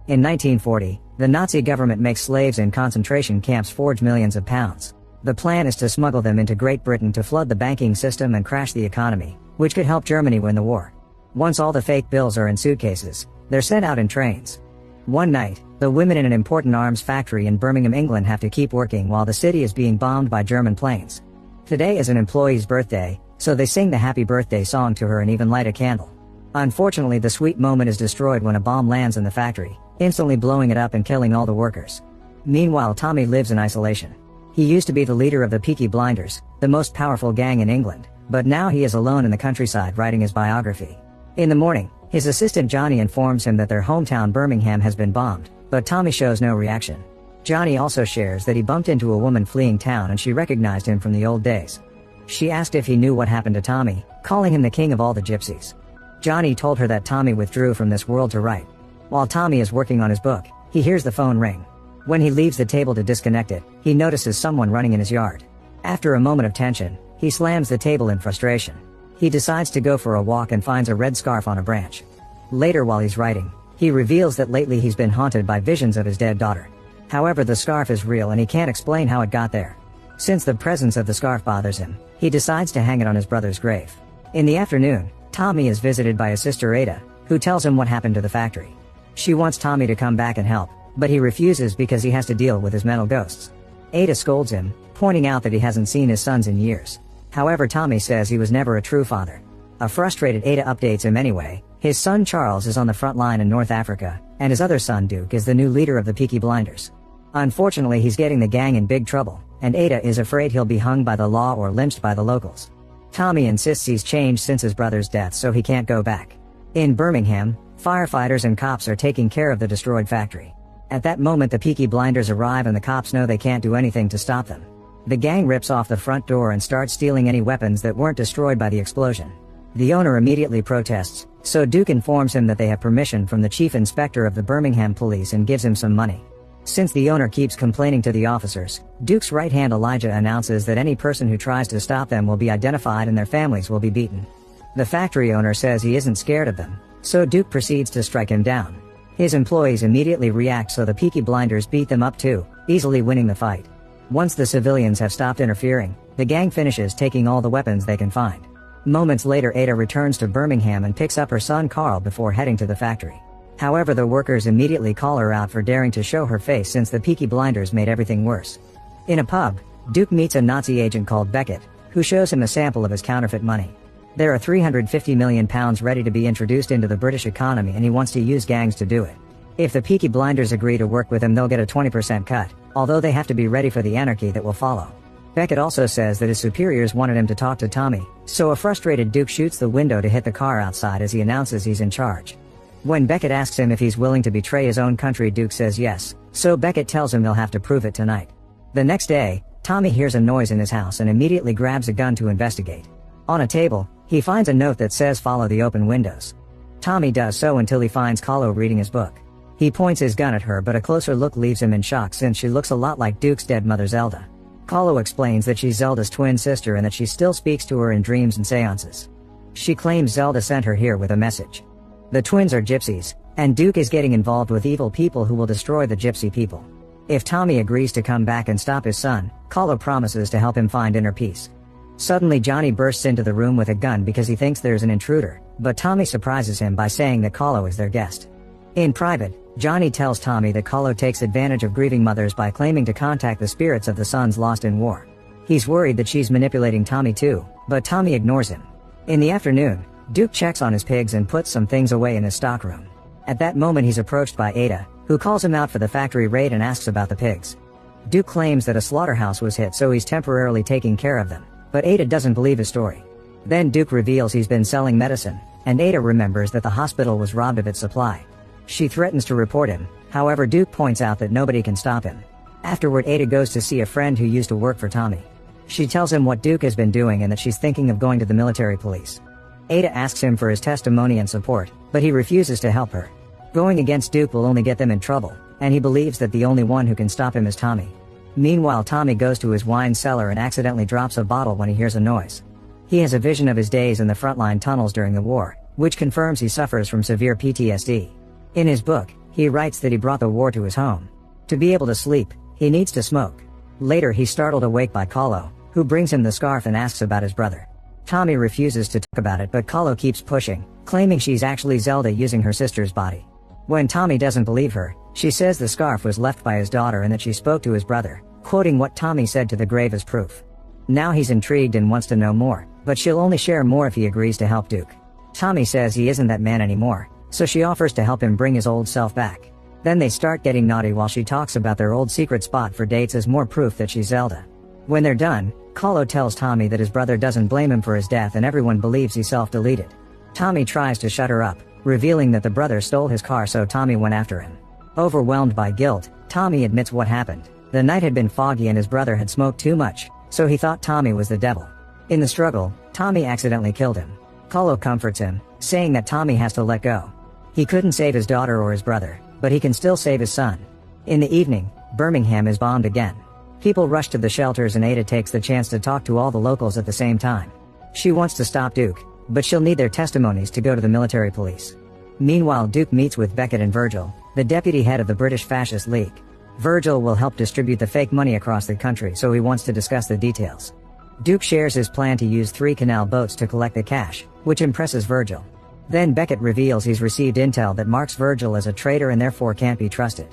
In 1940, the Nazi government makes slaves in concentration camps forge millions of pounds. The plan is to smuggle them into Great Britain to flood the banking system and crash the economy, which could help Germany win the war. Once all the fake bills are in suitcases, they're sent out in trains. One night, the women in an important arms factory in Birmingham, England have to keep working while the city is being bombed by German planes. Today is an employee's birthday, so they sing the happy birthday song to her and even light a candle. Unfortunately, the sweet moment is destroyed when a bomb lands in the factory, instantly blowing it up and killing all the workers. Meanwhile, Tommy lives in isolation. He used to be the leader of the Peaky Blinders, the most powerful gang in England, but now he is alone in the countryside writing his biography. In the morning, his assistant Johnny informs him that their hometown Birmingham has been bombed, but Tommy shows no reaction. Johnny also shares that he bumped into a woman fleeing town and she recognized him from the old days. She asked if he knew what happened to Tommy, calling him the king of all the gypsies. Johnny told her that Tommy withdrew from this world to write. While Tommy is working on his book, he hears the phone ring. When he leaves the table to disconnect it, he notices someone running in his yard. After a moment of tension, he slams the table in frustration. He decides to go for a walk and finds a red scarf on a branch. Later, while he's writing, he reveals that lately he's been haunted by visions of his dead daughter. However, the scarf is real and he can't explain how it got there. Since the presence of the scarf bothers him, he decides to hang it on his brother's grave. In the afternoon, Tommy is visited by his sister Ada, who tells him what happened to the factory. She wants Tommy to come back and help, but he refuses because he has to deal with his mental ghosts. Ada scolds him, pointing out that he hasn't seen his sons in years. However, Tommy says he was never a true father. A frustrated Ada updates him anyway. His son Charles is on the front line in North Africa, and his other son Duke is the new leader of the Peaky Blinders. Unfortunately, he's getting the gang in big trouble, and Ada is afraid he'll be hung by the law or lynched by the locals. Tommy insists he's changed since his brother's death, so he can't go back. In Birmingham, firefighters and cops are taking care of the destroyed factory. At that moment, the Peaky Blinders arrive and the cops know they can't do anything to stop them. The gang rips off the front door and starts stealing any weapons that weren't destroyed by the explosion. The owner immediately protests, so Duke informs him that they have permission from the chief inspector of the Birmingham police and gives him some money. Since the owner keeps complaining to the officers, Duke's right hand Elijah announces that any person who tries to stop them will be identified and their families will be beaten. The factory owner says he isn't scared of them, so Duke proceeds to strike him down. His employees immediately react, so the Peaky Blinders beat them up too, easily winning the fight. Once the civilians have stopped interfering, the gang finishes taking all the weapons they can find. Moments later, Ada returns to Birmingham and picks up her son Carl before heading to the factory. However, the workers immediately call her out for daring to show her face since the Peaky Blinders made everything worse. In a pub, Duke meets a Nazi agent called Beckett, who shows him a sample of his counterfeit money. There are £350 million ready to be introduced into the British economy, and he wants to use gangs to do it. If the Peaky Blinders agree to work with him, they'll get a 20% cut, although they have to be ready for the anarchy that will follow. Beckett also says that his superiors wanted him to talk to Tommy, so a frustrated Duke shoots the window to hit the car outside as he announces he's in charge. When Beckett asks him if he's willing to betray his own country, Duke says yes, so Beckett tells him they'll have to prove it tonight. The next day, Tommy hears a noise in his house and immediately grabs a gun to investigate. On a table, he finds a note that says follow the open windows. Tommy does so until he finds Carlo reading his book. He points his gun at her, but a closer look leaves him in shock since she looks a lot like Duke's dead mother Zelda. Carlo explains that she's Zelda's twin sister and that she still speaks to her in dreams and seances. She claims Zelda sent her here with a message. The twins are gypsies, and Duke is getting involved with evil people who will destroy the gypsy people. If Tommy agrees to come back and stop his son, Carlo promises to help him find inner peace. Suddenly, Johnny bursts into the room with a gun because he thinks there's an intruder, but Tommy surprises him by saying that Carlo is their guest. In private, Johnny tells Tommy that Carlo takes advantage of grieving mothers by claiming to contact the spirits of the sons lost in war. He's worried that she's manipulating Tommy too, but Tommy ignores him. In the afternoon, Duke checks on his pigs and puts some things away in his stockroom. At that moment, he's approached by Ada, who calls him out for the factory raid and asks about the pigs. Duke claims that a slaughterhouse was hit, so he's temporarily taking care of them, but Ada doesn't believe his story. Then Duke reveals he's been selling medicine, and Ada remembers that the hospital was robbed of its supply. She threatens to report him, however Duke points out that nobody can stop him. Afterward, Ada goes to see a friend who used to work for Tommy. She tells him what Duke has been doing and that she's thinking of going to the military police. Ada asks him for his testimony and support, but he refuses to help her. Going against Duke will only get them in trouble, and he believes that the only one who can stop him is Tommy. Meanwhile, Tommy goes to his wine cellar and accidentally drops a bottle when he hears a noise. He has a vision of his days in the frontline tunnels during the war, which confirms he suffers from severe PTSD. In his book, He writes that he brought the war to his home. To be able to sleep, he needs to smoke. Later he's startled awake by Kahlo, who brings him the scarf and asks about his brother. Tommy refuses to talk about it, but Kahlo keeps pushing, claiming she's actually Zelda using her sister's body. When Tommy doesn't believe her, she says the scarf was left by his daughter and that she spoke to his brother, quoting what Tommy said to the grave as proof. Now he's intrigued and wants to know more, but she'll only share more if he agrees to help Duke. Tommy says he isn't that man anymore, so she offers to help him bring his old self back. Then they start getting naughty while she talks about their old secret spot for dates as more proof that she's Zelda. When they're done, Kahlo tells Tommy that his brother doesn't blame him for his death and everyone believes he self-deleted. Tommy tries to shut her up, revealing that the brother stole his car, so Tommy went after him. Overwhelmed by guilt, Tommy admits what happened. The night had been foggy and his brother had smoked too much, so he thought Tommy was the devil. In the struggle, Tommy accidentally killed him. Kahlo comforts him, saying that Tommy has to let go. He couldn't save his daughter or his brother, but he can still save his son. In the evening, Birmingham is bombed again. People rush to the shelters and Ada takes the chance to talk to all the locals at the same time. She wants to stop Duke, but she'll need their testimonies to go to the military police. Meanwhile, Duke meets with Beckett and Virgil, the deputy head of the British Fascist League. Virgil will help distribute the fake money across the country, so he wants to discuss the details. Duke shares his plan to use 3 canal boats to collect the cash, which impresses Virgil. Then Beckett reveals he's received intel that marks Virgil as a traitor and therefore can't be trusted.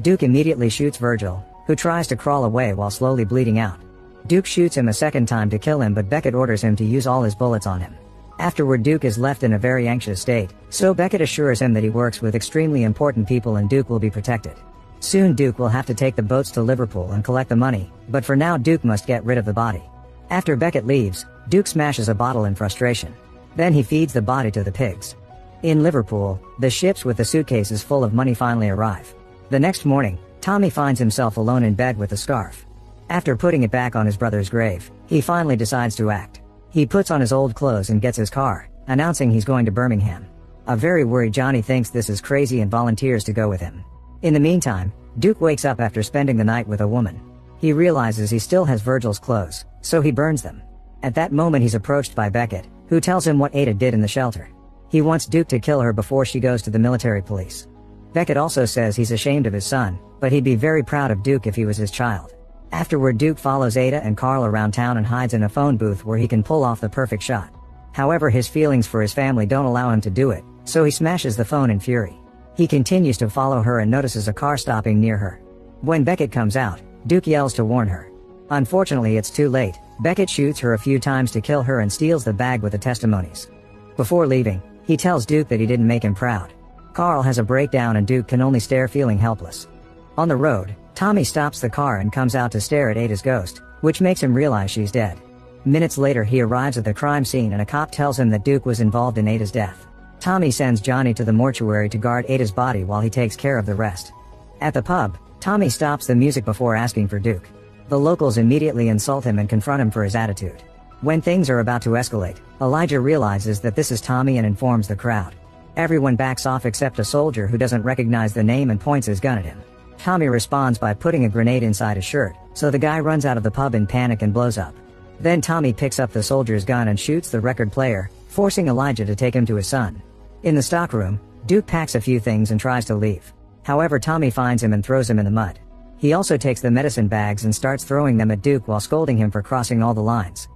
Duke immediately shoots Virgil, who tries to crawl away while slowly bleeding out. Duke shoots him a second time to kill him, but Beckett orders him to use all his bullets on him. Afterward, Duke is left in a very anxious state, so Beckett assures him that he works with extremely important people and Duke will be protected. Soon Duke will have to take the boats to Liverpool and collect the money, but for now Duke must get rid of the body. After Beckett leaves, Duke smashes a bottle in frustration. Then he feeds the body to the pigs. In Liverpool, the ships with the suitcases full of money finally arrive. The next morning, Tommy finds himself alone in bed with the scarf. After putting it back on his brother's grave, he finally decides to act. He puts on his old clothes and gets his car, announcing he's going to Birmingham. A very worried Johnny thinks this is crazy and volunteers to go with him. In the meantime, Duke wakes up after spending the night with a woman. He realizes he still has Virgil's clothes, so he burns them. At that moment he's approached by Beckett, who tells him what Ada did in the shelter. He wants Duke to kill her before she goes to the military police. Beckett also says he's ashamed of his son, but he'd be very proud of Duke if he was his child. Afterward, Duke follows Ada and Carl around town and hides in a phone booth where he can pull off the perfect shot. However, his feelings for his family don't allow him to do it, so he smashes the phone in fury. He continues to follow her and notices a car stopping near her. When Beckett comes out, Duke yells to warn her. Unfortunately, it's too late. Beckett shoots her a few times to kill her and steals the bag with the testimonies. Before leaving, he tells Duke that he didn't make him proud. Carl has a breakdown and Duke can only stare, feeling helpless. On the road, Tommy stops the car and comes out to stare at Ada's ghost, which makes him realize she's dead. Minutes later, he arrives at the crime scene and a cop tells him that Duke was involved in Ada's death. Tommy sends Johnny to the mortuary to guard Ada's body while he takes care of the rest. At the pub, Tommy stops the music before asking for Duke. The locals immediately insult him and confront him for his attitude. When things are about to escalate, Elijah realizes that this is Tommy and informs the crowd. Everyone backs off except a soldier who doesn't recognize the name and points his gun at him. Tommy responds by putting a grenade inside his shirt, so the guy runs out of the pub in panic and blows up. Then Tommy picks up the soldier's gun and shoots the record player, forcing Elijah to take him to his son. In the stockroom, Duke packs a few things and tries to leave. However, Tommy finds him and throws him in the mud. He also takes the medicine bags and starts throwing them at Duke while scolding him for crossing all the lines.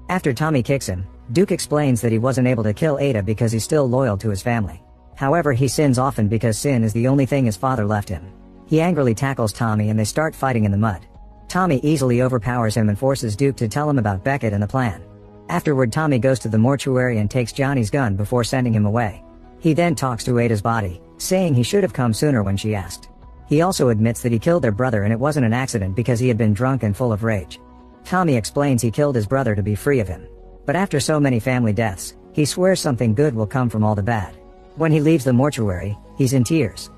After Tommy kicks him, Duke explains that he wasn't able to kill Ada because he's still loyal to his family. However, he sins often because sin is the only thing his father left him. He angrily tackles Tommy and they start fighting in the mud. Tommy easily overpowers him and forces Duke to tell him about Beckett and the plan. Afterward, Tommy goes to the mortuary and takes Johnny's gun before sending him away. He then talks to Ada's body, saying he should have come sooner when she asked. He also admits that he killed their brother and it wasn't an accident because he had been drunk and full of rage. Tommy explains he killed his brother to be free of him. But after so many family deaths, he swears something good will come from all the bad. When he leaves the mortuary, he's in tears.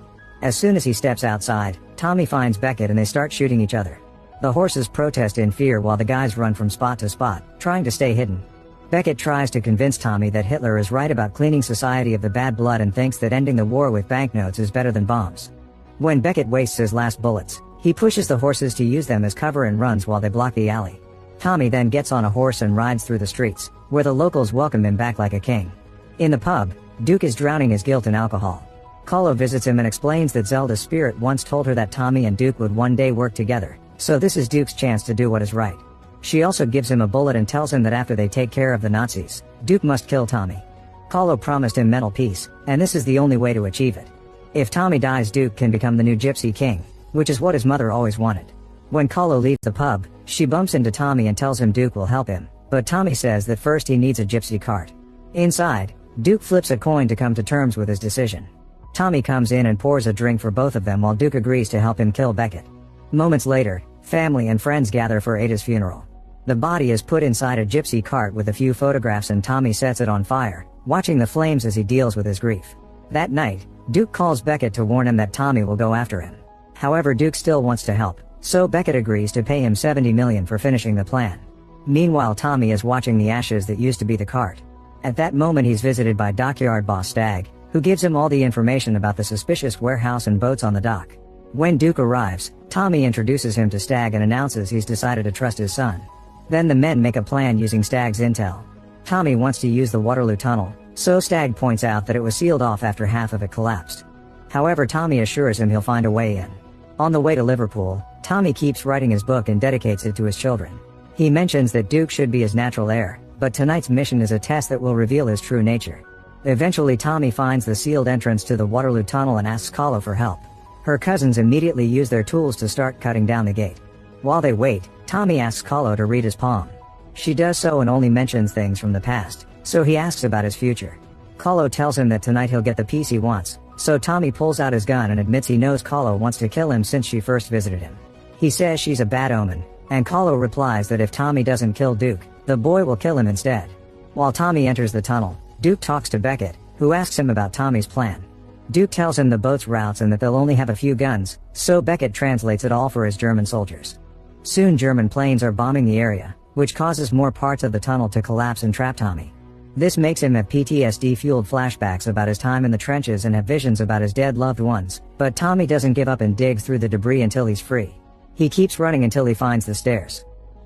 As soon as he steps outside, Tommy finds Beckett and they start shooting each other. The horses protest in fear while the guys run from spot to spot, trying to stay hidden. Beckett tries to convince Tommy that Hitler is right about cleaning society of the bad blood and thinks that ending the war with banknotes is better than bombs. When Beckett wastes his last bullets, he pushes the horses to use them as cover and runs while they block the alley. Tommy then gets on a horse and rides through the streets, where the locals welcome him back like a king. In the pub, Duke is drowning his guilt in alcohol. Kahlo visits him and explains that Zelda's spirit once told her that Tommy and Duke would one day work together, so this is Duke's chance to do what is right. She also gives him a bullet and tells him that after they take care of the Nazis, Duke must kill Tommy. Kahlo promised him mental peace, and this is the only way to achieve it. If Tommy dies, Duke can become the new Gypsy King, which is what his mother always wanted. When Kahlo leaves the pub, she bumps into Tommy and tells him Duke will help him, but Tommy says that first he needs a gypsy cart. Inside, Duke flips a coin to come to terms with his decision. Tommy comes in and pours a drink for both of them while Duke agrees to help him kill Beckett. Moments later, family and friends gather for Ada's funeral. The body is put inside a gypsy cart with a few photographs and Tommy sets it on fire, watching the flames as he deals with his grief. That night, Duke calls Beckett to warn him that Tommy will go after him. However, Duke still wants to help, so Beckett agrees to pay him $70 million for finishing the plan. Meanwhile, Tommy is watching the ashes that used to be the cart. At that moment, he's visited by dockyard boss Stagg, who gives him all the information about the suspicious warehouse and boats on the dock. When Duke arrives, Tommy introduces him to Stagg and announces he's decided to trust his son. Then the men make a plan using Stagg's intel. Tommy wants to use the Waterloo Tunnel, so Stagg points out that it was sealed off after half of it collapsed. However, Tommy assures him he'll find a way in. On the way to Liverpool, Tommy keeps writing his book and dedicates it to his children. He mentions that Duke should be his natural heir, but tonight's mission is a test that will reveal his true nature. Eventually, Tommy finds the sealed entrance to the Waterloo Tunnel and asks Kahlo for help. Her cousins immediately use their tools to start cutting down the gate. While they wait, Tommy asks Kahlo to read his palm. She does so and only mentions things from the past, so he asks about his future. Kahlo tells him that tonight he'll get the piece he wants, so Tommy pulls out his gun and admits he knows Kahlo wants to kill him since she first visited him. He says she's a bad omen, and Kahlo replies that if Tommy doesn't kill Duke, the boy will kill him instead. While Tommy enters the tunnel, Duke talks to Beckett, who asks him about Tommy's plan. Duke tells him the boat's routes and that they'll only have a few guns, so Beckett translates it all for his German soldiers. Soon German planes are bombing the area, which causes more parts of the tunnel to collapse and trap Tommy. This makes him have PTSD-fueled flashbacks about his time in the trenches and have visions about his dead loved ones, but Tommy doesn't give up and digs through the debris until he's free. He keeps running until he finds the stairs.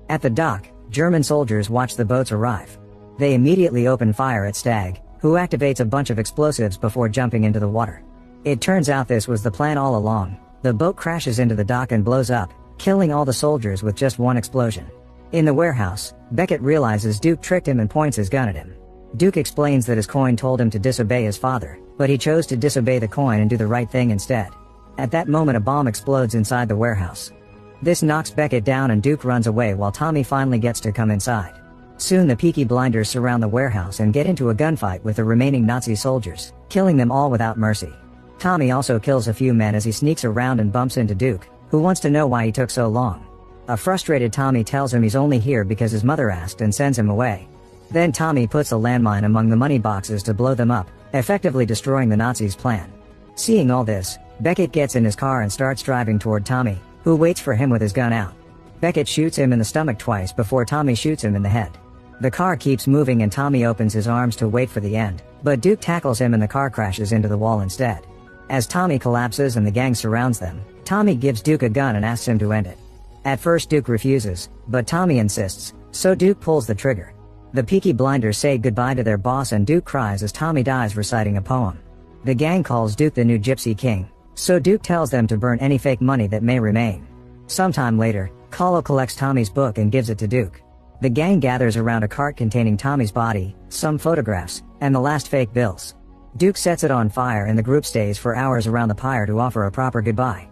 At the dock, German soldiers watch the boats arrive. They immediately open fire at Stagg, who activates a bunch of explosives before jumping into the water. It turns out this was the plan all along. The boat crashes into the dock and blows up, killing all the soldiers with just one explosion. In the warehouse, Beckett realizes Duke tricked him and points his gun at him. Duke explains that his coin told him to disobey his father, but he chose to disobey the coin and do the right thing instead. At that moment, a bomb explodes inside the warehouse. This knocks Beckett down and Duke runs away while Tommy finally gets to come inside. Soon the Peaky Blinders surround the warehouse and get into a gunfight with the remaining Nazi soldiers, killing them all without mercy. Tommy also kills a few men as he sneaks around and bumps into Duke, who wants to know why he took so long. A frustrated Tommy tells him he's only here because his mother asked and sends him away. Then Tommy puts a landmine among the money boxes to blow them up, effectively destroying the Nazis' plan. Seeing all this, Beckett gets in his car and starts driving toward Tommy, who waits for him with his gun out. Beckett shoots him in the stomach twice before Tommy shoots him in the head. The car keeps moving and Tommy opens his arms to wait for the end, but Duke tackles him and the car crashes into the wall instead. As Tommy collapses and the gang surrounds them, Tommy gives Duke a gun and asks him to end it. At first Duke refuses, but Tommy insists, so Duke pulls the trigger. The Peaky Blinders say goodbye to their boss and Duke cries as Tommy dies reciting a poem. The gang calls Duke the new Gypsy King, so Duke tells them to burn any fake money that may remain. Sometime later, Kahlo collects Tommy's book and gives it to Duke. The gang gathers around a cart containing Tommy's body, some photographs, and the last fake bills. Duke sets it on fire and the group stays for hours around the pyre to offer a proper goodbye.